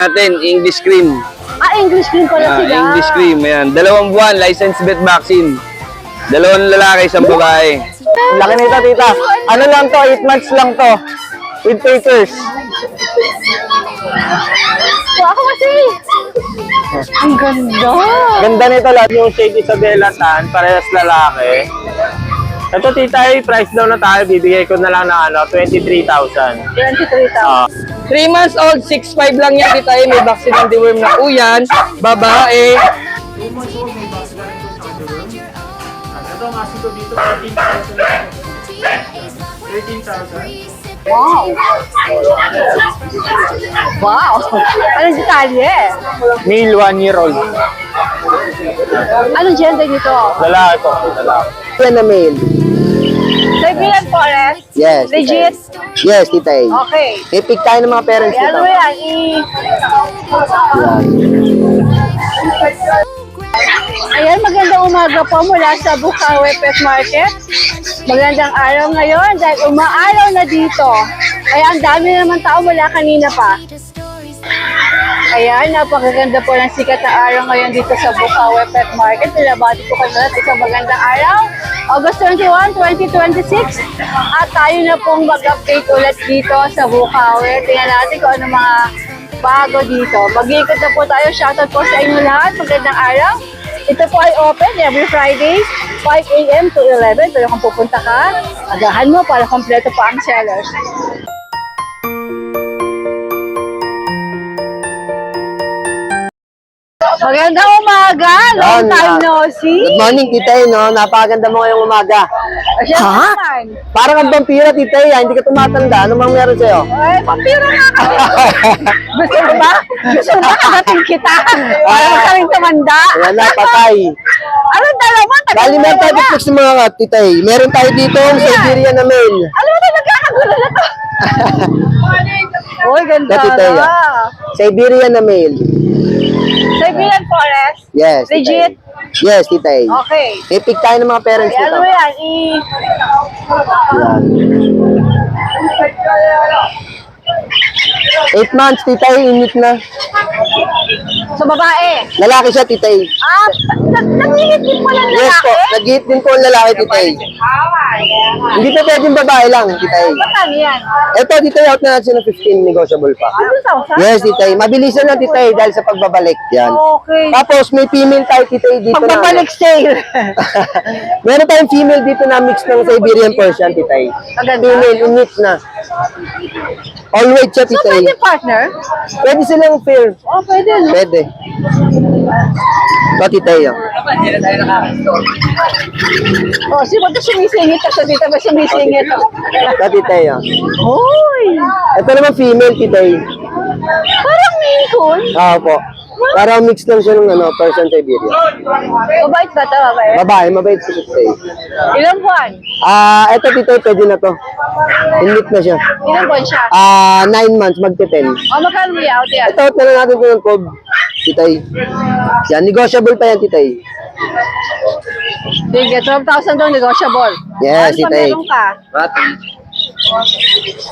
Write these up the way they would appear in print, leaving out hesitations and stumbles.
natin, English cream. English cream pala sila. English cream, ayan. 2 buwan, licensed vet vaccine. 2 lalaki, 1 babae. Laki nito, tita. Ano lang to, 8 months lang to. With papers. Ako kasi. Ang ganda. Ganda nito lahat yung Shake Isabela Tan, parehas lalaki. Ito, tita, price daw na tayo. Bibigay ko na lang na 23,000. 23,000. 3 months old, 6'5 lang yan kita eh. May vaccine ng deworm na uyan, babae. 2 months old, may vaccine ito sa deworm. Ito ang asin ko dito, 13,000. Wow. Wow. Anong detalye? Male, 1 year old. Anong gender nito? Lalaki to, lalaki. Yan na male. Siberian Forest? Yes. Legit? Yes, tita eh. Okay. May pick tayo ng mga parents Ano nito. yan? Ayan, magandang umaga po mula sa Bukawi Pet Market. Magandang araw ngayon dahil umaaraw na dito. Kaya ang dami naman tao mula kanina pa. Ayan, napakaganda po ng sikat na araw ngayon dito sa Bukawi Pet Market. Pinabati po kayo lahat isang magandang araw. August 21, 2026. At tayo na pong mag-update ulit dito sa Bukawi. Tingnan natin kung ano mga bago dito. Mag-iikot na po tayo. Shoutout po sa inyo lahat. Magandang araw. Ito po ay open every Friday, 5 a.m. to 11. Pero kung pupunta ka, agahan mo para kompleto pa ang sellers. Magandang umaga! Long time no see! Good morning, tita eh, no? Napakaganda mo ngayong umaga. Asya naman. Parang ang vampira, tita eh. Hindi ka tumatanda. Ano mang meron sa'yo? Ay, pampira nga ka! Gusto mo ba? Gusto mo ba kagating kita? Para ka rin tumanda? Ayan na, patay. Anong dala mo? Bali, meron tayo pipix ng mga tita eh. Meron tayo dito ang Siberian na male. Ano mo na nagkakagulo na to? Uy, ganda Dati tayo. na. Siberian na male. Siberian Forest? Yes, tita Legit? eh. Yes, tita eh. Okay. May pick tayo ng mga parents Ay, nito. ano yan? Yan. 8 months, tita eh. Init na. Sa babae? Lalaki siya, tita eh. Nangihit din pala ng Yes po. lalaki? Nag-hit din po ang lalaki, tita eh. Hindi pa pwedeng babae lang, tita eh. Magkano yan? Ito, dito out na natin ng 15, negotiable pa. Ano sa Yes, tita eh. Mabilisan na, tita eh, dahil sa pagbabalik. Yan. Okay. Tapos, may female tayo, tita eh, dito na. Pagbabalik sale. Meron tayong female dito na mix ng Siberian Persian, tita eh. Maganda. Female, init na. All white siya, So, tita eh. pwede partner? Pwede silang fair. Oh, pwede, no? Pwede. Ito, tita eh. Oh, si Bato sumisingit ako dito. Ba sumisingit ako? Ito, tita eh. Hoy! Ito naman female, tita eh. Parang Maine Coon. Po. Para mix lang siya ng Persian Siberian. Mabait ba ito, babae? Babae, mabait si tita eh. Ilang buwan? Ito, tita eh, pwede na to. Init na siya. Ilang buwan siya? 9 months, magte-10. Oh, magkano may out yan? Ito, na lang natin ito ng code, tita eh. Yan, negotiable pa yan, tita eh. Sige, 12,000 doon, negotiable. Yes, ano pa tita eh. meron ka?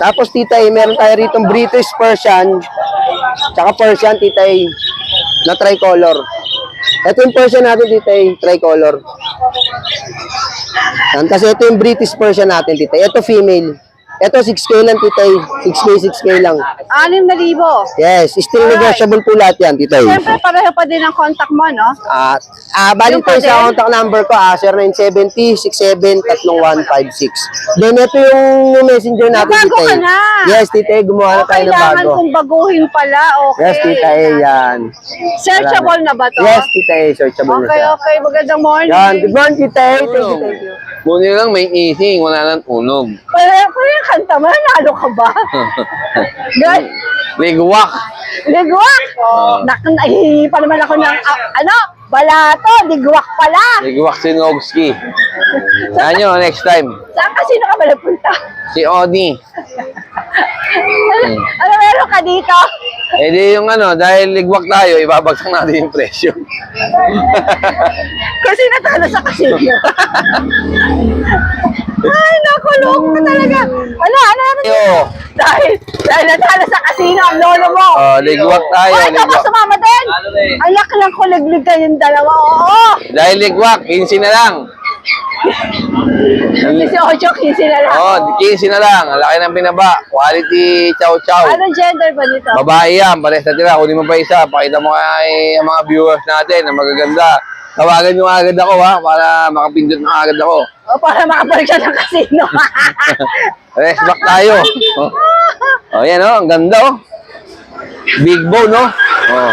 Tapos, tita eh, meron tayo rito British Persian, tsaka Persian, tita eh, na tricolor. Ito yung Persian natin, tita eh, tricolor. Yan, kasi ito yung British Persian natin, tita eh. Ito female. Ito 6K lang, tita eh. 6K lang. 6,000. Yes, still negotiable po lahat yan, tita eh. Siyempre, pareho pa din ang contact mo, no? Balik Yung pa tayo sa din? contact number ko, 0970-67-315. Then, ito yung messenger natin, Bago tita ka eh. na. Yes, tita eh, gumawa na tayo ng Kailangan bago. kong baguhin pala, okay. Yes, tita eh, yan. Searchable na ba to? Yes, tita eh, searchable na Okay, siya. okay. Magandang morning. Yan, good morning, tita eh. Thank you, thank you. Muna lang may ising, wala lang tunog. Pareho yung kanta mo, nalo ka ba? Good. Ligwak. Ligwak! Nahihingi pa naman ako ng, balato, ligwak pala. Ligwak si Nogski. Yan nyo, next time. Saan ka, sino ka ba napunta? Si Oni. Ano meron ka dito? Eh di yung ano, dahil ligwak tayo, ibabagsak natin yung presyo. Kasi natalo sa casino. Ay, nakulong ka talaga. Ano? Yo. Dahil natalo sa casino ang lolo mo. Oh, ligwak tayo, Ay, ikaw ba ligwak. sumama din? Ay, laki lang kuliglig kayong dalawa. Oo. Dahil ligwak, 15 na lang. 18, 15 na lang. Oh, 15 na lang. Ang laki ng binaba. Quality chow-chow. Anong gender ba nito? Babae yan, pares na tira. Kunin mo pa isa. Pakita mo kay mga viewers natin na magaganda. Tawagan nyo agad ako ha, para makapindot na agad ako. O, para makabalik siya ng casino. Rest back tayo. Oh, yan oh, ang ganda oh. Big bone no? Oh.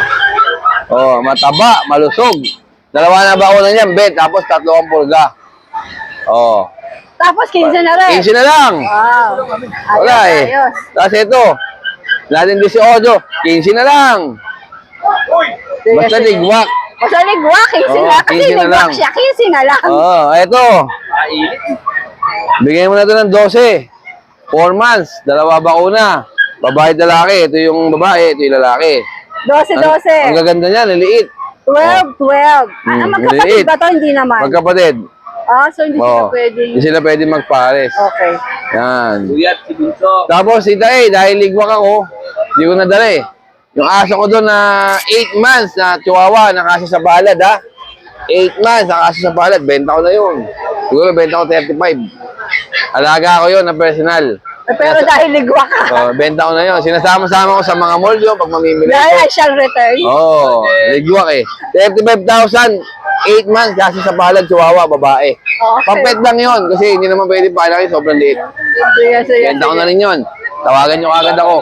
Oh, mataba, malusog. Dalawa na ba ako na niyan, bet. Tapos tatlo ang pulga. Oh. Tapos 15 na rin. 15 na lang. Wow. Wala eh. Ayos. Tapos ito. Natin 18. 15 na lang. Basta Sige. ligwak. Basta ligwak, 15 Oo, na. Kasi 15 na lang. ligwak siya, 15 na lang. Oh, ito. Bigyan mo na ito ng 12. 4 months. Dalawa bakuna. Babae at lalaki. Ito yung babae, ito yung lalaki. 12, 12. Ang gaganda niya, liliit. 12, 12. Magkapatid liliit. ba to? Hindi naman. Magkapatid. So hindi sila pwedeng... Hindi sila pwede magpares. Okay. Yan. Tapos, ita dahil ligwak ako, hindi ko nadala eh. Yung aso ko doon na 8 months na chihuahua, nakasya sa balad ha. 8 months, nakasya sa balad, benta ko na yun. Siguro benta ko 35. Alaga ko yun na personal. Pero dahil ligwak ka. So, benta ko na yun. Sinasama-sama ko sa mga mall yun pag mamimili Dahil ko. I shall return. Oo, ligwak eh. 35,000, 8 months, kasi sa balad, chihuahua, babae. Okay. Papet lang yun, kasi hindi naman pwede palaki, sobrang liit. Sige. Benta ko na rin yun. Tawagan nyo agad ako.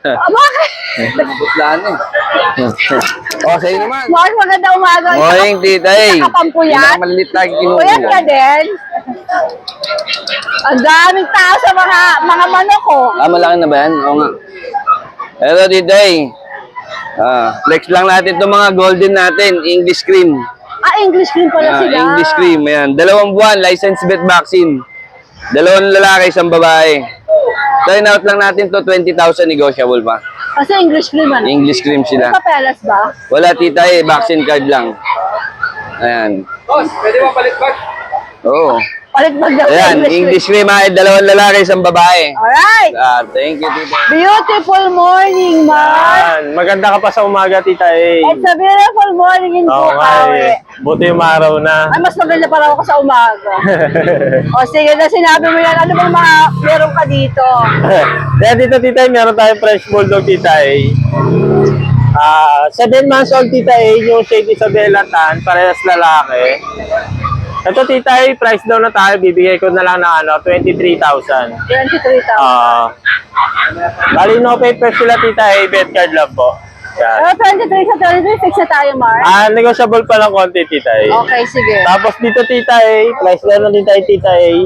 Bakit? O, sa'yo naman. Mark, maganda umaga. Morning, tita eh. Nakapampuyat? Maliliit lagi Puyat ka kinukuha. din. Ang daming tao sa mga manok ko. Malaki na ba yan? Oo nga. Pero tita eh. Flex lang natin itong mga golden natin. English cream. English cream pala sila. English cream. Ayan. 2 buwan, licensed vet vaccine. 2 lalaki, 1 babae. Turn out lang natin to 20,000 negotiable pa. Kasi English cream ano? English cream May sila. papelas ba? Wala tita eh, vaccine card lang. Ayan. Boss, pwede mo palit bag? Oo. Palit bag daw sa Ayan, English cream ay 2 lalaki, 1 babae. Alright. Thank you, tita. Beautiful morning, Mark. Yan, maganda ka pa sa umaga, tita eh. It's a beautiful morning in Oo nga Bukawi. eh. Buti yung araw na. Ay, mas maganda para ako sa umaga. O sige na, sinabi mo yan. Ano bang mga meron ka dito? Kaya dito, tita, meron tayong French Bulldog, tita eh. 7 months old, tita eh, yung Shade Isabella Tan, parehas lalaki. Ito, tita eh, price down na tayo, bibigay ko na lang ng 23,000. 23,000. Bali, no papers sila, tita eh, bet card lang po. Yan. Pero 23 sa 23, fix na tayo, Mark. Negotiable pa lang konti, tita eh. Okay, sige. Tapos dito, tita eh, price down na din tayo, tita eh.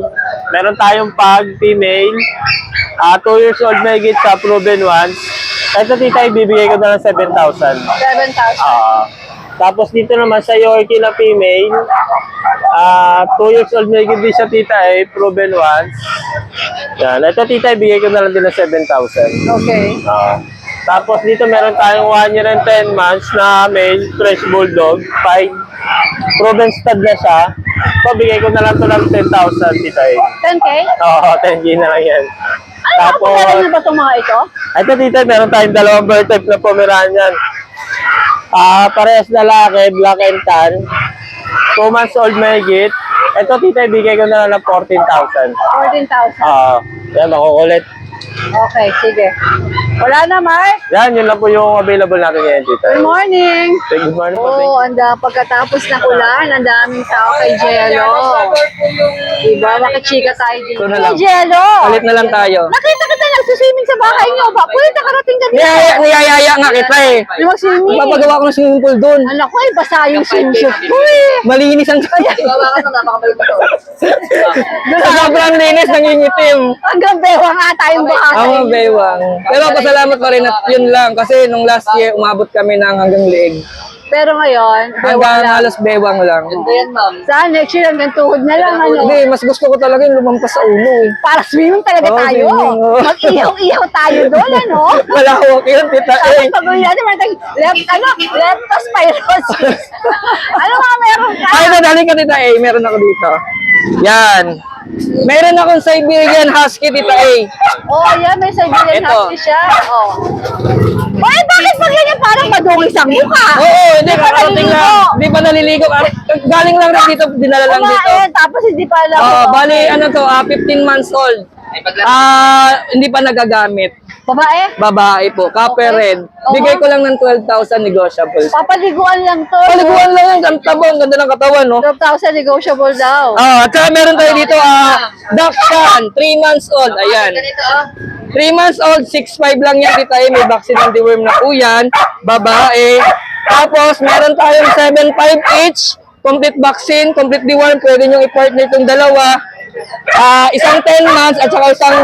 Meron tayong pag female, 2 years old may git sa proven ones. Ito, tita, ibibigay ko na lang 7,000. 7,000. Tapos dito naman sa Yorkie na female, 2 years old may git din siya, tita eh, proven ones. Yan. Ito, tita, ibigay ko na lang din ng 7,000. Okay. Tapos dito meron tayong 1 year and 10 months na male French Bulldog, 5. Proven stud na siya. So, bigay ko na lang to ng 10,000, tita eh. 10K? Oo, 10K na lang yan. Tapos, na ba itong mga ito? Ito dito, meron tayong 2 bird type na Pomeranian. Parehas lalaki, black and tan. 2 months old may git. Ito tita, ibigay ko na lang ng 14,000. 14,000. Yan, makukulit. Okay, sige. Wala na, Mark? Yan, yun lang po yung available natin ngayon, tita. Good morning. Say good morning po. Oo, pagkatapos ng ulan, ang daming tao kay Jello. Diba? Makichika tayo dito. Ito na lang. Jello! Palit na lang tayo. Nakita kita nagsuswimming sa bahay niyo. Pwede nakarating ka dito. Niyayaya nga kita eh. Yung mag-swimming. Papagawa ko ng swimming pool doon. Anak ko, basa yung swimsuit ko eh. Malinis ang kaya. Sa sobrang linis, nangingitim. Hanggang bewa nga tayong bahay. Ang bewang. Pero pasalamat pa rin at yun lang kasi nung last year umabot kami ng hanggang liig. Pero ngayon, bewang Hanggang lang. halos bewang lang. Saan next year hanggang tuhod na lang, ano? Hindi, mas gusto ko talaga yung lumampas sa ulo eh. Para swimming talaga Oo, tayo. swimming, oo. Mag-ihaw-ihaw tayo doon, ano? Malawak yun, tita Tapos eh. pag-uwi natin, leptospirosis. Ano mga meron ka? Ay, nadali ka tita eh. Meron ako dito. Yan. Meron akong Siberian Husky, tita eh. Oh, yan, may Siberian Ito. Husky siya. Oh. Ay, bakit pag ganyan parang madungis ang mukha? Oo, hindi pa kakarating naliligo. lang. Hindi pa naliligo. Galing lang rin dito, dinala lang dito. Kumain, tapos hindi pa alam. Bali, ano to, 15 months old. Hindi pa nagagamit. Babae? Babae po, copper Okay. red. Bigay ko lang ng 12,000 negotiable. Papaliguan lang to. Paliguan lang yan, ang tabo, ang ganda ng katawan, no? 12,000 negotiable daw. At saka meron tayo dito, Dachshund, 3 months old, ayan. 3 months old, 6'5 lang yan, kita eh, may vaccine ng deworm na po yan, babae. Tapos, meron tayong 7'5 each, complete vaccine, complete deworm, pwede nyo i-partner itong dalawa. Isang 10 months at saka isang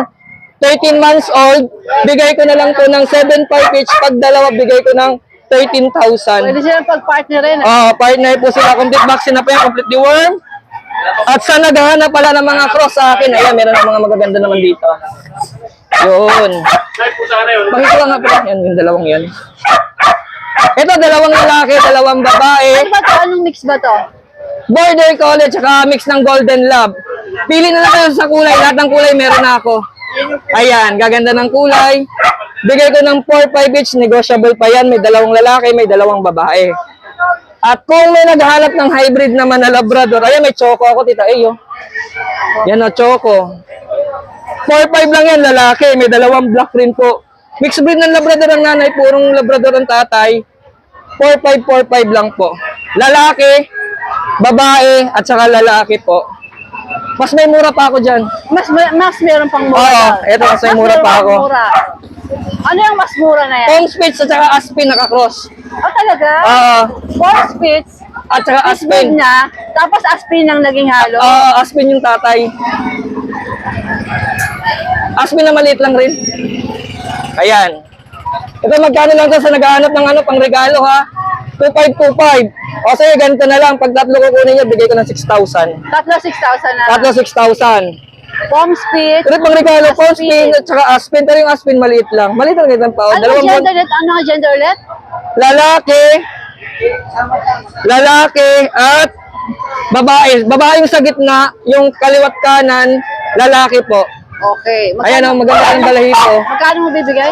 13 months old, bigay ko na lang to ng 7'5 each, pag dalawa, bigay ko ng 13,000. Pwede silang pag-partner rin. Partner po sila, complete vaccine na po yan, complete deworm. At sa naghahanap pala ng mga cross sa akin, ayan, meron ng mga magaganda naman dito. Yun. Pakita nga pala, yan, yung dalawang yan. Ito, dalawang lalaki, dalawang babae. Ano ba to? Anong mix ba to? Border Collie, tsaka mix ng Golden Lab. Pili na lang kayo sa kulay, lahat ng kulay meron na ako. Ayan, gaganda ng kulay. Bigay ko ng 4-5 each, negotiable pa yan. May dalawang lalaki, may dalawang babae. At kung may naghahanap ng hybrid naman na Labrador, ayan, may choco ako, tita Eyo. Yan o, choco. 4-5 lang yan, lalaki. May dalawang black rin po. Mixed breed ng Labrador ang nanay, purong Labrador ang tatay. 4-5 lang po. Lalaki, babae, at saka lalaki po. Mas may mura pa ako dyan. Mas meron pang mura. Oo, daw. eto, mas may mura meron pa pang ako. mura. Ano yung mas mura na yan? Pong Spitz at saka Aspin nakakross. Oh, talaga? Four Spitz, At saka Aspin Aspin. na, tapos Aspin ang naging halo. Aspin yung tatay. Aspin na maliit lang rin. Ayan. Ito magkano lang to sa naghahanap ng ano, pang regalo ha? 2,525. O sige, ganito na lang. Pag tatlo kukunin nyo, bigay ko ng 6,000. Tatlo 6,000 na. Tatlo 6,000. Pong Spitz. Ito pang regalo, Pong Spin at saka Aspin. Pero yung Aspin maliit lang. Maliit lang ganito pa. Ano ang gender ulit? Ano ang gender ulit? Lalaki at babae. Babae yung sa gitna, yung kaliwat kanan, lalaki po. Okay. Ayan ang maganda yung balahibo. Magkano mo bibigay?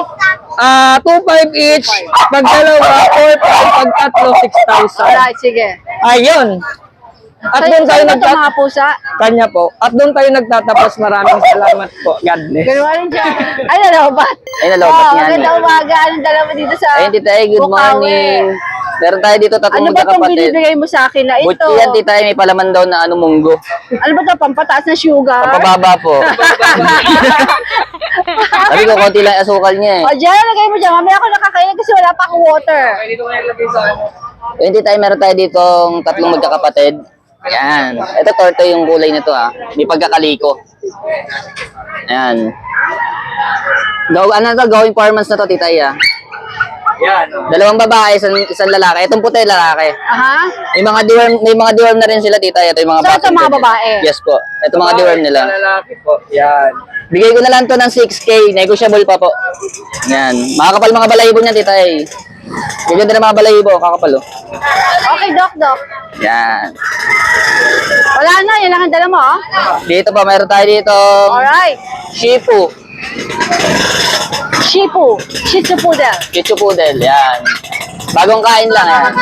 2,500 each, pag dalawa, 4,500, pag tatlo, 6,000. Alright, sige. Ayun. At doon tayo Saan ba ito mga nagtatapos. pusa? Kanya po. At doon tayo nagtatapos. Maraming salamat po. God bless. Good morning, Jan. Ay, nalobat. Ay, nalobat nga, Magandang no? umaga. Anong dala mo dito sa Ayun, tita, good Bukawi? morning. Meron tayo dito tatlong Ano ba itong magkakapatid. binibigay mo sa akin na ito? Butchi yan, tita, may palaman daw na munggo. Ano ba ito? Pampataas na sugar? Pababa po. Sabi ko, konti lang asukal niya O, dyan, lagay mo dyan. Mamaya ako nakakain kasi wala pa akong water. Ayun, tita, meron tayo ditong tatlong magkakapatid. Ayan. Ito, torto yung kulay nito, ah. May pagkakaliko. Ayan. Ano to, going 4 months na to, tita, ah. Yan. Dalawang babae, isang lalaki. Itong puti, lalaki. Aha. May mga deworm na rin sila, tita. Ito yung mga So, ito vaccine mga din. babae? Yes po. Ito mga deworm nila. Lalaki po. Yan. Bigay ko na lang to ng 6K. Negotiable pa po. Yan. Makakapal mga balahibo niyan, tita, eh. Gaganda na mga balahibo. Kakapal, oh. Okay, Doc. Yan. Wala na, yan lang ang dala mo, oh. Dito pa, meron tayo dito. Alright. Shifu. Shipu. Shih Tzu Poodle. Chichu Poodle. Yan. Bagong kain lang, yan.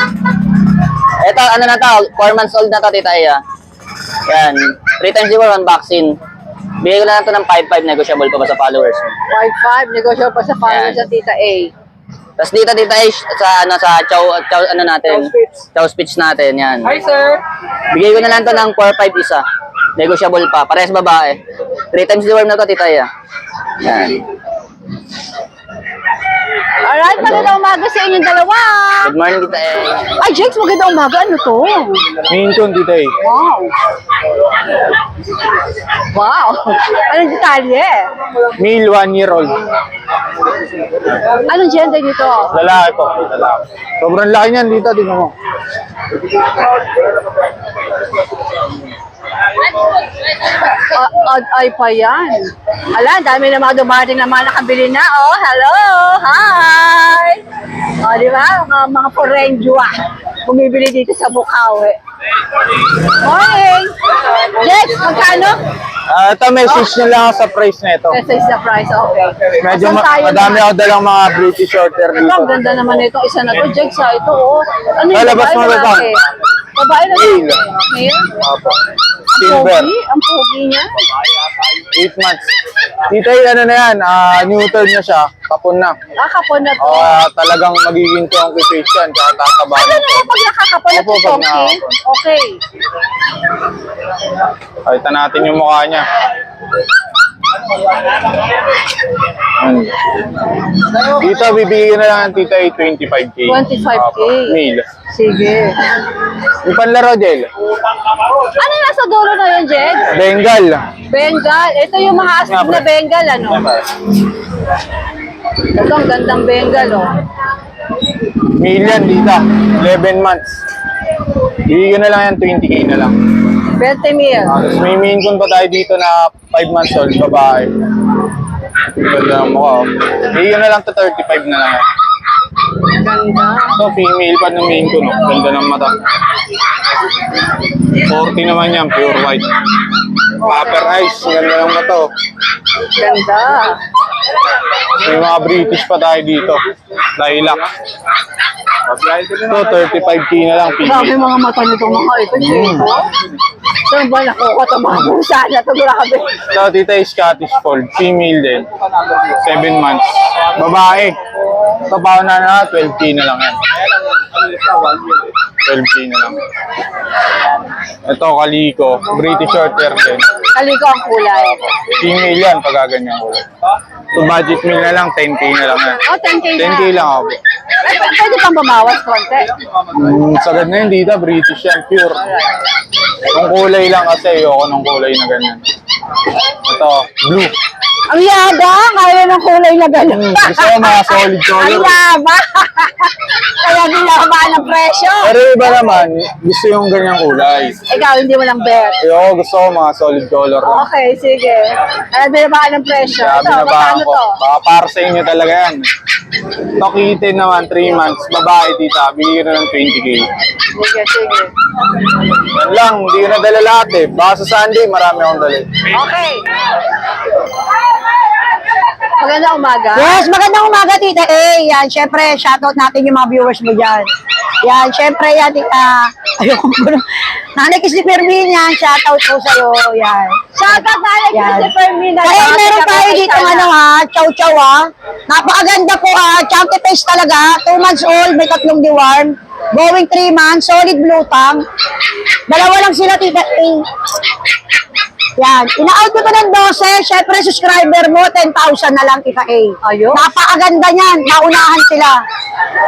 Ito, ano na to? 4 months old na to, tita, eh. Yan. 3 times the one vaccine. Bigay ko na lang to ng 5-5. Negotiable pa ba sa followers? 5-5. Negosyo pa sa followers Yan. sa Tita A. Tapos dito, tita, sa chow ano natin? Chow speech natin, yan. Hi, sir. Bigay ko na lang to ng 4-5 isa. Negotiable pa. Parehas babae. 3 times the worm na to, tita, ya. Yan. Alright, magandang umaga sa inyong dalawa. Good morning, Tita E. Ay, Jex, magandang umaga. Ano to? Main Con, Tita E. Wow. Wow. Anong detalye? Male, 1 year old. Anong gender nito? Lalaki po. Lalaki. Sobrang laki niyan dito, tingnan mo. Odd eye pa yan. Ala, dami na mga dumating na mga nakabili na. Oh, hello! Hi! O, di ba? Mga forenjua. Bumibili dito sa Bukawi. Morning! Jex, magkano? Ito, message nyo lang sa price na ito. Ito is the price, okay. Medyo Asan tayo madami na? ako dalang mga British Shorter Ito, dito. ang ganda naman ito. Isa na to, Jex, ha? Ito, oh. Ano yung Lalabas babae mo na ba ito? lalaki? Babae na Male. Male? Opo. Ang Silver. pogi? Ang pogi niya? 8 months. Tita E, ano na yan, neuter na siya. Kapon na. Kapon na to. Talagang magiging chunky face yan. Kaya tataba. Ano na yung pag nakakapon na Opo, to, pag okay? Okay. Pakita natin yung mukha niya. Dito, bibigyan na lang ng Tita E 25K. 25K. Opo, male. Sige. Yung panlaro, Jel. Ano nasa dulo na yun, Jed? Bengal. Bengal. Ito yung mga astig na Bengal, ano? Ito ang gandang Bengal, oh. Male yan, Tita. 11 months. Bibigyan na lang yan 20K na lang. 20 mil. Tapos may main con pa tayo dito na 5 months old, babae. Ganda ng mukha. Bigyan na lang to 35 na lang. Ganda. Ito, female pa ng main con. Ganda ng mata. 40 naman yan, pure white. Copper eyes, ganda ng mata. Oh. Ganda. May mga British pa tayo dito. Lilac. Ito, 35K na lang. Grabe Female. mga mata nitong mga ito, Jed. Saan ba nakuha ito mga pusa na ito? Grabe. Ito, Tita E, Scottish Fold. Female din. 7 months. Babae. Ito, pauna na 12K na lang yan. 12K na lang. Ito, Kaliko. British Shorthair din. Kaliko ang kulay. Female yan pag gaganyan ko. So budget meal na lang, 10K na lang yan. Oh, 10K na. 10K lang ako. Ay, pwede pang babawas konti. Sagad na yun dito, British yan, pure. Yung kulay lang kasi, ayoko ng kulay na ganyan. Ito, blue. Ang yabang! Ayaw ng kulay na gano'n. Gusto ko mga solid Ang color. yabang! Kaya binabahan ng presyo. Pero iba naman, gusto yung ganyang kulay. Ikaw, hindi mo lang bet. Ayoko, gusto ko mga solid color lang. Okay, sige. Kaya binabahan ng presyo. Sabi Ito, na ba magkano ako? to? Baka para sa inyo talaga yan. Tokitin naman, 3 months. Babae, tita. Bigyan na ng 20K. Sige, sige. Yan lang, hindi ko nadala lahat eh. Baka sa Sunday, marami akong dala. Okay. Magandang umaga. Yes, magandang umaga, Tita A. Yan, syempre, shoutout natin yung mga viewers mo dyan. Yan, syempre, yan, Tita. Ayoko ko na. Nanay Kiss ni Fermin, yan, shoutout po sa'yo. Yan. Shoutout na Alex Yan. Christopher Mina. Kaya meron tayo dito, ano ha, chow-chow ha. Napakaganda po ha, chunky face talaga. 2 months old, may 3 deworm. Going 3 months, solid blue tongue. Dalawa lang sila, Tita A. Yan. Ina-out ko to ng 12. Syempre, subscriber mo, 10,000 na lang, Tita A. Ayun. Napakaganda niyan. Naunahan sila.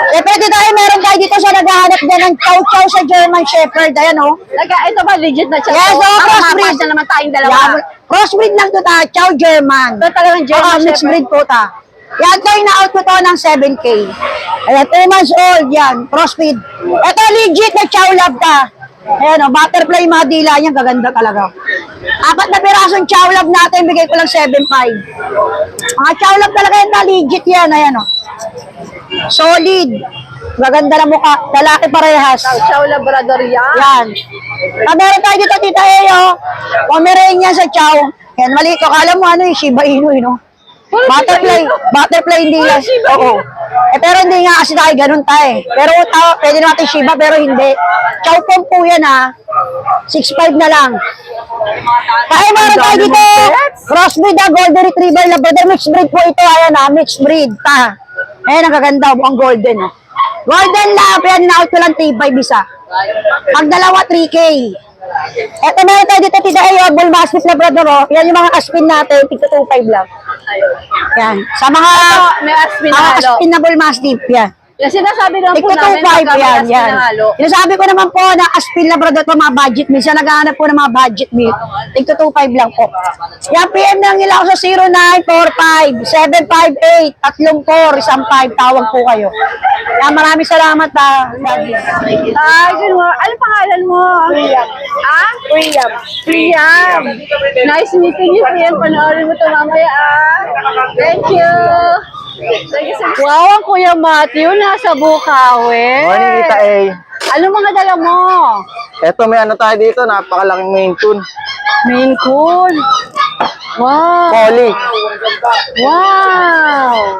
Syempre, Tita A, meron tayo dito sa naghahanap din ng chow-chow sa German Shepherd. Ayan, oh. Ito ba legit na siya? Yes, to? oh, Para crossbreed. mapasa naman tayong dalawa. Yan. Crossbreed lang to, ta. Chow German. Ito talagang German Oo, mixed Shepherd. breed po, ta. Yan, to, ina-out ko to ng 7K. Ayan, 2 months old, yan. Crossbreed. Ito, legit na chow lab, ta. Ayan, oh, butterfly mga dila niya, gaganda talaga. 4 na pirasong chow lab natin, bigay ko lang 7.5. Mga chow lab talaga yan, ta. Legit yan, ayan, oh. Solid. Maganda na mukha. Lalaki parehas. Chow Labrador yan. Yan. Meron tayo dito, Tita Eyo. Pomeranian sa chow. Yan, mali ko. Kala mo ano yung Shiba Inu, no? Butterfly hindi lang. Oo. Pero hindi nga kasi tayo ganun tayo. Pero pwede natin Shiba, pero hindi. Chow pom po yan, ha. 6.5 na lang. Kaya meron tayo dito. Crossbreed na Golden Retriever Labrador. Mixed breed po ito. Ayan, ha. Mixed breed. Ta. Ayan, ang gaganda. Ang golden, ha. Golden Lab. Yan, na-out ko lang 3.5 isa. Pag dalawa, 3K. Eto meron tayo dito, Tita Ayo, Bull Mastiff Labrador, oh. Yan yung mga aspin natin, tigto 2.5 lang. Yan. Sa mga May aspin na mga halo. aspin na Bull Mastiff, yan. Yung sinasabi lang po Tigto namin, 2.5 pagka may yan, aspin yan. na halo. Sinasabi ko naman po na aspin Labrador po mga budget meal. Siya naghahanap po ng mga budget meal. Tigto 2.5 lang po. Yan, PM lang nila ako sa 0945 758 3415. Tawag po kayo. Yan, maraming salamat ha. Ay, ganun. Ano pangalan mo? Priam. Ah? Priam. Priam. Nice meeting you, Priam. Panoorin mo ito mamaya, ah. Thank you. Thank you, sir. Wow, ang Kuya Matthew, nasa Bukawi. Morning, Tita A. Ano mga dala mo? Eto, may ano tayo dito, napakalaking Maine Coon. Maine Coon. Wow. Collie. Wow.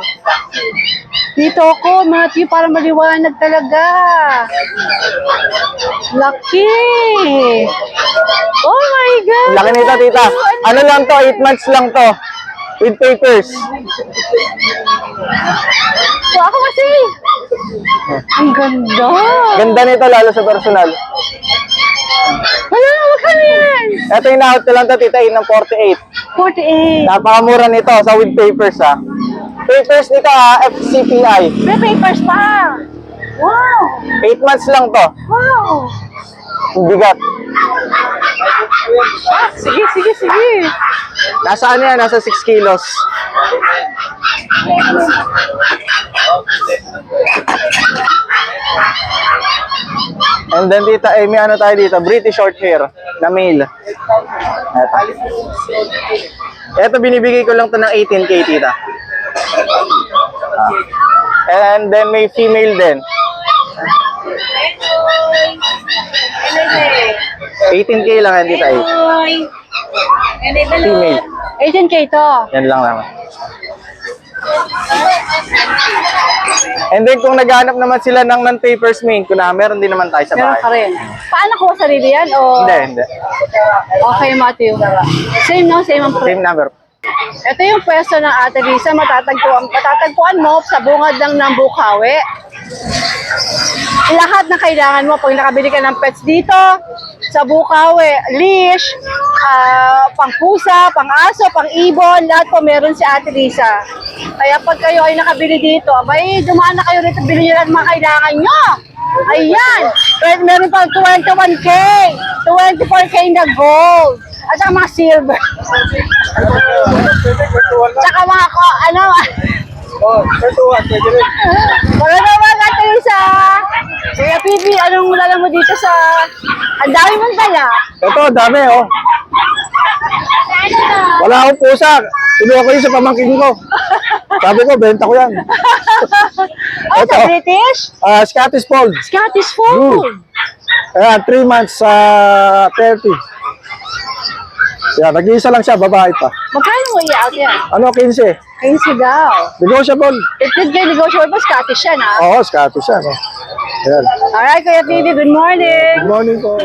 Dito ko, Matthew, para maliwanag talaga. Lucky. Oh my God. Laki nito, Tita. Ano lang to, 8 months lang to. With papers. So, ako kasi. Ang ganda. Ganda nito, lalo sa personal. Wala, wag ka yan. Eto, in-out ko lang to, Tita, ng 48. 48. Napakamura nito, sa with papers, ha. Papers nito, ha, FCPI. May papers pa. Wow. 8 months lang to. Wow. Bigat. Ah, sige, sige, sige. Nasa ano yan, nasa 6 kilos. And then Tita, may ano tayo dito, British short hair na male. Ito binibigay ko lang to ng 18K, Tita. And then may female din. 18K lang yan, Tita. Female. 18K to. Yan lang naman. And then kung naghanap naman sila ng non-papers main, kung na meron din naman tayo sa Meron bahay. ka rin. Paano ko sarili yan? O... Hindi. Okay, Matthew. Same, no? Same ang Same number. Ito yung pwesto ng Ate Lisa. Matatagpuan mo sa bungad ng Bukawi. Lahat na kailangan mo pag nakabili ka ng pets dito sa Bukawi, leash, pang-pusa, pang-aso, pang-ibon, lahat po meron si Ate Lisa. Kaya pag kayo ay nakabili dito, abay, dumaan na kayo rito, bilhin nyo lang mga kailangan nyo. Ayan, meron pang 21K, 24K na gold, at saka mga silver. Tsaka mga Wala naman Ate Lisa. Kuya Pibi, anong dala mo dito sa... Ang dami mong dala. Ito, dami oh. Wala akong pusa. Kinuha ko yun sa pamangkin ko. Sabi ko, benta ko yan. Oh, Ito. sa British? Scottish Fold. Scottish Fold. Ayan, 3 months sa 30. Yan, nag-iisa lang siya, babae pa. Magkano mo i-out yan? Ano, 15? 15 daw. Negotiable. It could get negotiable pa Scottish yan, ha? Oo, Scottish yan. Oh. Ayan. Alright, Kuya Pibi, good morning. Good morning po.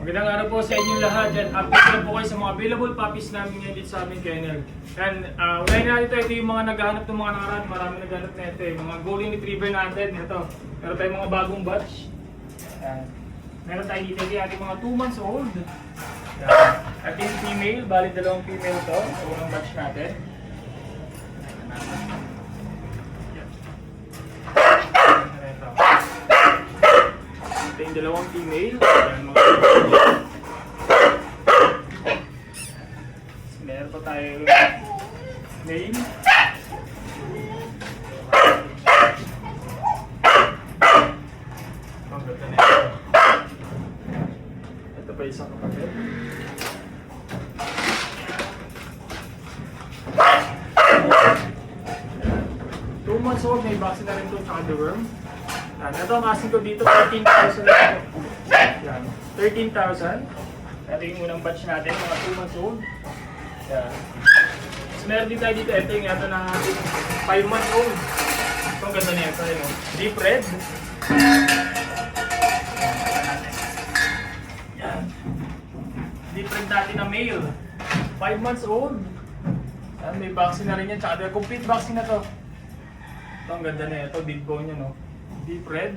Magandang araw po sa inyong lahat. Yan, update na po kayo sa mga available puppies namin ngayon dito sa aming kennel. And unahin natin ito yung mga naghahanap ng mga nakaraan. Marami naghahanap na ito. Yung mga golden retriever natin. Ito. Meron tayong mga bagong batch. Yan. Meron tayo dito yung ating mga 2 months old. Yan. At yung female, bali 2 female to. Sa unang batch natin. Yan. Ito. Ito yung 2 female. Yan, mga meron pa tayo male. Ang ganda na ito. Ito pa isang kapatid. Two months old, may vaccine na rin ito sa deworm. Yan, ito ang asking ko dito, 13,000 lang ito. Yan, 13,000. Ito yung unang batch natin, mga 2 months old. Yan. Tapos meron din tayo dito, ito yung yata na 5 months old. Ito ang ganda niya, ito yun. Deep red. Yan. Deep red natin na male. 5 months old. Yan, may vaccine na rin yan, tsaka complete vaccine na to. Ito ang ganda niya, ito big bone niya, no? Deep red.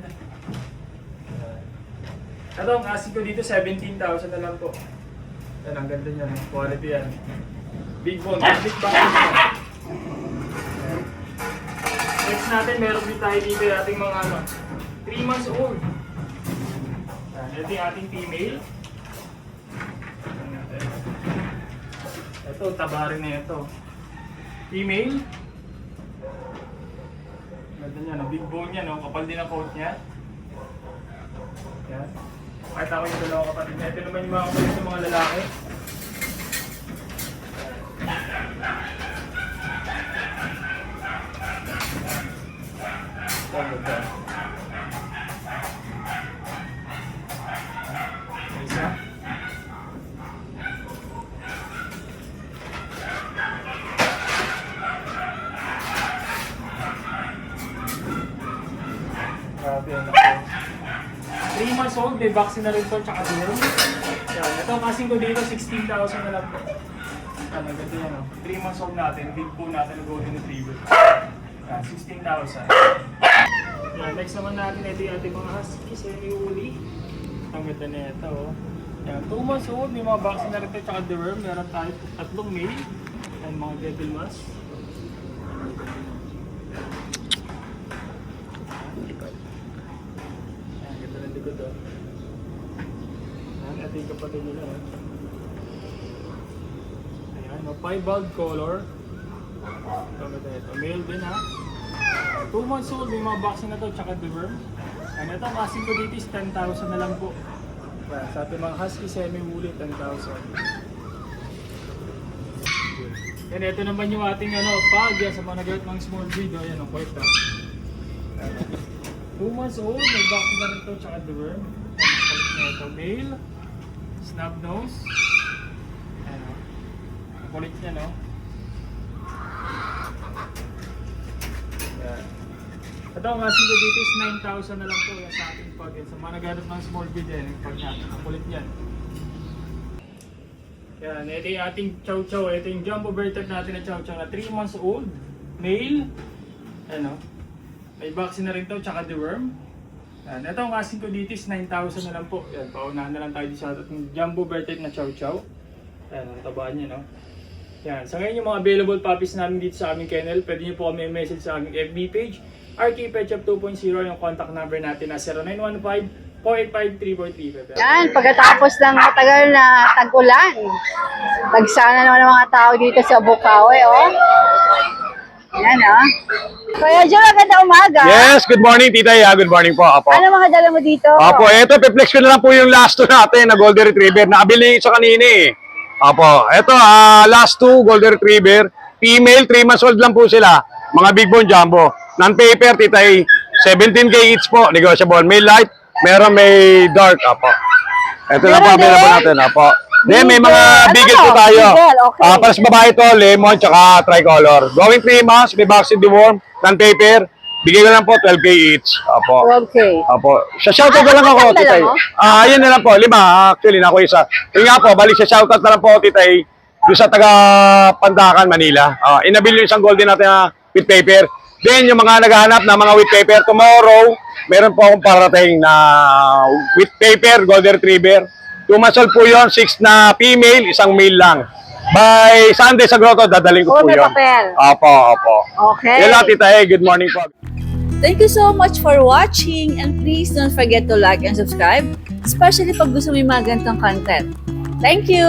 Ito, ang asking ko dito, 17,000 na lang po. Yan, ang ganda niya. Quality yan. Big bone, big back. Next natin, meron din tayo dito yung ating mga 3 months old. Yan, ito yung ating female. Yan natin. Ito, taba rin na ito. Female. Ganda niya, no? Big bone niya, no? Kapal din ang coat niya. Yan. Pakita ko yung dalawang kapatid niya. Ito naman yung mga kapatid ng mga lalaki. Ganda. Isa. Grabe, anak ko. 3 months old, may vaccine na rin to, tsaka deworm. Yan, ito ang kasing ko dito, 16,000 na lang po. Yan, ang ganda yan, 3 months old natin, big po natin na golden retriever. Yan, 16,000. Yan, next naman natin, ito yung ating mga husky, semi-uli. Ang ganda na ito, oh. Yan, 2 months old, may mga vaccine na rin to, tsaka deworm. Meron tayo 3 male. Yan, mga devil mask. Ito. Ayan, ito yung kapatid nila. Ayan, piebald color. Ito, male din ha. 2 months old, may mga vaccine na to, tsaka deworm. And ito, ang asking ko dito is 10,000 na lang po. Ayan, sa ating mga husky semi-woolly, 10,000. And ito naman yung ating pag yan, sa mga nag-earth mga small breed. Ayan, ang kwenta. 2 months old, may vaccine na rin ito, tsaka deworm. Ayan, kulit na ito. Male, snub nose. Ayan o. Ang kulit niya, no? Ayan. Ito, ang asking ko dito is 9,000 na lang ito. Yan sa ating pag. Sa mga naghanap ng small breed yan, yung pag natin. Ang kulit niyan. Yan, ito yung ating chow chow. Ito yung jumbo bear type natin na chow chow na 3 months old. Male. Ayan o. May vaccine na rin ito, tsaka deworm. Yan. Ito ang asking ko dito is 9,000 na lang po. Yan, paunahan na lang tayo sa ating jumbo bear type na chow chow. Yan, ang tabaan niya, no? Yan. Sa ngayon yung mga available puppies namin dito sa aming kennel, pwede niyo po kami message sa aming FB page, RK Pet Shop 2.0, yung contact number natin na 0915-485-3435. Yan, pagkatapos ng matagal na tag-ulan, nagsana naman ang mga tao dito sa Bukawi, oh. Yan, oh. Kuya Joe, maganda umaga. Yes, good morning, Tita Ya. Good morning po. Apo. Ano mga dala mo dito? Apo, eto, piplex ko na lang po yung last two natin na Golden Retriever. Nakabili sa kanina eh. Apo, eto, last two Golden Retriever. Female, 3 months old lang po sila. Mga big bone jumbo. Non-paper, Tita Ya. 17K each po, negotiable. May light, meron may dark. Apo. Eto lang po available natin. Apo. Then, may mga beagle po tayo. Beagle, okay. Para sa babae to, lemon, tsaka tricolor. Going 3 months, may vaccine deworm, non-paper. Bigay ko lang po, 12K each. Apo. 12K. Apo. Sa shoutout na lang ako, tatlo Titay. lang, oh? Yun na lang po, 5. Actually, na ako isa. Yun nga po, balik sa shoutout na lang po, Titay. Doon sa taga Pandakan, Manila. Inabil yung isang golden natin na with paper. Then, yung mga naghahanap na mga with paper, tomorrow, meron po akong parating na with paper, golden retriever. 2 months old po yun, 6 na female, 1 male lang. By Sunday sa grotto, dadaling ko Oh, po may yun. papel. Opo. Okay. Yan lang, Titay. Good morning po. Thank you so much for watching and please don't forget to like and subscribe, especially pag gusto mo yung mga ganitong content. Thank you!